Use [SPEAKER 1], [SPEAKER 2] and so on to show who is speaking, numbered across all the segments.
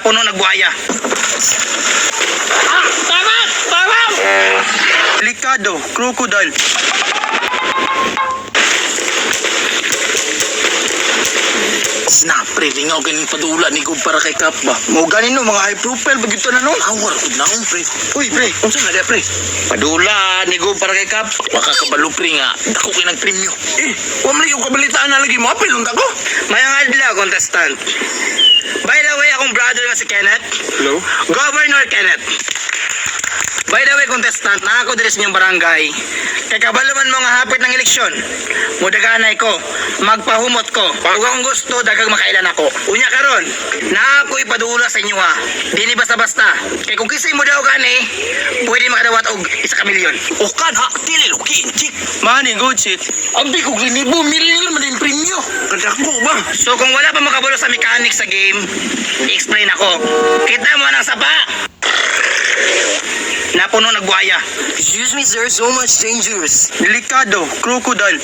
[SPEAKER 1] Napuno nagbuhaya.
[SPEAKER 2] Tama! Tama!
[SPEAKER 1] Likado, crocodile.
[SPEAKER 2] Snap, pre, lingaw ganing padula ni Gub para kay Kap ba?
[SPEAKER 1] Mo ganin no, mga high profile bagito na no.
[SPEAKER 2] Awar ko na pre.
[SPEAKER 1] Uy, pre.
[SPEAKER 2] Unsa na dia, pre?
[SPEAKER 1] Padula ni Go para kay Kap.
[SPEAKER 2] Baka kabalo, pre nga. Dako kay nagpremyo. Wa man yung kabalitaan na lagi mo. Apil, unta ko.
[SPEAKER 1] Mayang adlaw contestant. By the way, akong brother nga si Kenneth.
[SPEAKER 2] Hello?
[SPEAKER 1] Governor Kenneth. By the way, contestant, na ako diri sa inyong barangay. Kay kabalo man mga hapit ng eleksyon. Mudaganay ko, magpahumot ko. Ug akong gusto, daghang makailan ako. Unya karon, na ako ipadula sa inyo ha. Dili basta-basta. Kay kung kisay mo daw gani, pwede makadawat og 1 milyon.
[SPEAKER 2] O kan ha, dili luki, chik.
[SPEAKER 1] Mani, good shit.
[SPEAKER 2] Ambi ko ginibo, milyon man din premyo. Kadako ba?
[SPEAKER 1] So kung wala pa makabalo sa mechanics sa game, i-explain ako. Kita mo ng sapa. Napuno nagbuhaya.
[SPEAKER 2] Excuse me, sir, so much dangerous.
[SPEAKER 1] Delikado, crocodile.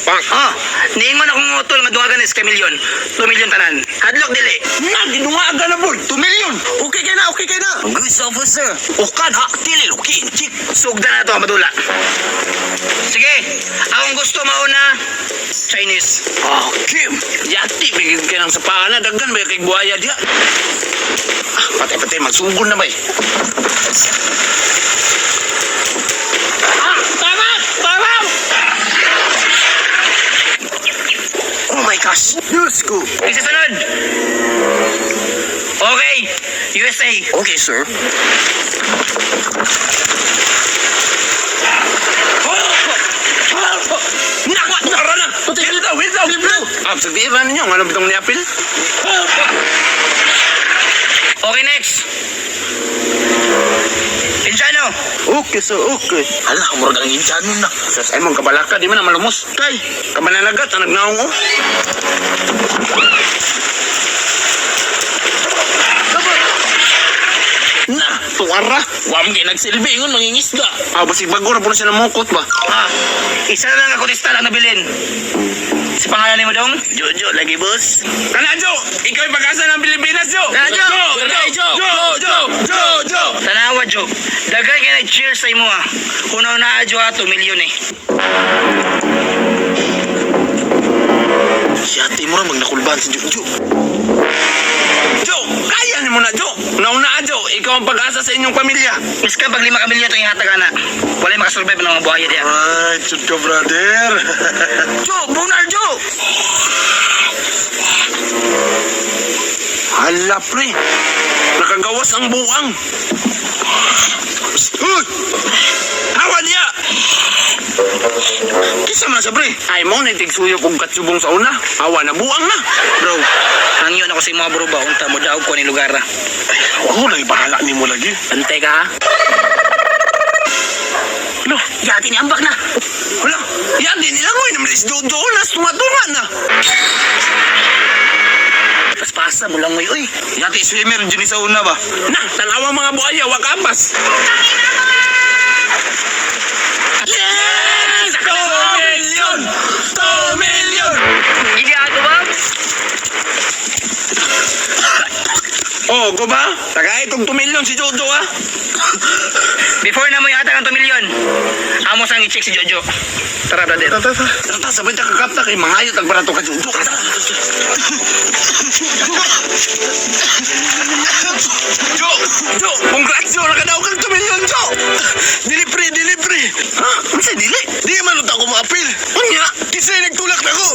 [SPEAKER 1] Niingon akong utol nga duwagan is kamilyon. 2 milyon tanan. Hadlok dili.
[SPEAKER 2] Na, ginuwaga na boy. 2 milyon. Okay kay na, okay kay na. Good officer. O kan ha, dili luki, chik.
[SPEAKER 1] Sugda na to ang madula. Sige, akong gusto mauna, Chinese.
[SPEAKER 2] Kim, yati, bigyan ka ng sapana. Daggan ba kay buhaya diya? Patay-patay, magsugol na ba eh? Tama! Tama! Oh my gosh! Diyos ko!
[SPEAKER 1] Isasunod. Okay, USA.
[SPEAKER 2] Okay, sir. Nakwat na! Tara na! Wait lang! Sabihan ninyo, ano ba itong niapil?
[SPEAKER 1] Okay, next. Pinchano.
[SPEAKER 2] Okay, sir, okay. Hala, kumurag ang insano na. Sas, ay mong kabalaka, di man na malumos. Kay, kamananagat, ang nagnaong oh. Na, tuwara. Wam kayo nagsilbi, yun, mangingisda. Basig bago na po na siya namukot ba?
[SPEAKER 1] Isa na lang ako tista lang nabilin. Si pangalan mo dong?
[SPEAKER 2] Jojo, lagi boss. Kana, Jo! Ikaw yung pag-asa ng Pilipinas, Jo!
[SPEAKER 1] Kana, Jo!
[SPEAKER 2] Jo!
[SPEAKER 1] Tanawa, Jo. Dagay kayo nag-cheers sa imo ah. Kunaw na, Jo, 2 milyon eh.
[SPEAKER 2] Siyate mo rin magnakulban si Jojo. Jo! Kaya mo na, Jo! Nauna, Jo! Ikaw ang pag-asa sa inyong pamilya.
[SPEAKER 1] Miska pag 5 kamilyo ito yung hatag na. Wala makasurvive ng mga buhaya diya.
[SPEAKER 2] Ay, chud ka, brother. Jo! Bunar, Jo! Hala, pre. Nakagawas ang buwang. Uy! Hawa niya! Kisa man sa pre. Ay mo, naitigsuyo kong katsubong sa una. Hawa na buwang na.
[SPEAKER 1] Bro, hangyon ako sa mga bro ba? Unta mo daw ko ni lugar ah.
[SPEAKER 2] Ay, ako lang ipahala ni mo lagi.
[SPEAKER 1] Antay ka ha?
[SPEAKER 2] Ano?
[SPEAKER 1] Yati ni ambak na.
[SPEAKER 2] Hala, yan din nilang ngayon naman is Jojo na. Tunga-tunga na.
[SPEAKER 1] Paspasa mo lang mo uy.
[SPEAKER 2] Yati swimmer dyan sa una ba? Na, tanawa mga buhaya, wakambas. Yes! 2 million! 2 million!
[SPEAKER 1] Hindi ato ba?
[SPEAKER 2] Oh, go ba? Tagay itong 2 million si Jojo ah.
[SPEAKER 1] Before na mo yung hatag ng 2 milyon, amos ang i-check si Jojo. Tara, brother.
[SPEAKER 2] Tata, sabay ta kakapta kay mangayot ang barato ka Jojo. Jo, congrats Jo, nakadaw kang 2 million Jo. Delivery. Ha? Ano sa dili? Di man ko ma-appeal. Unya, kisay nagtulak na ko.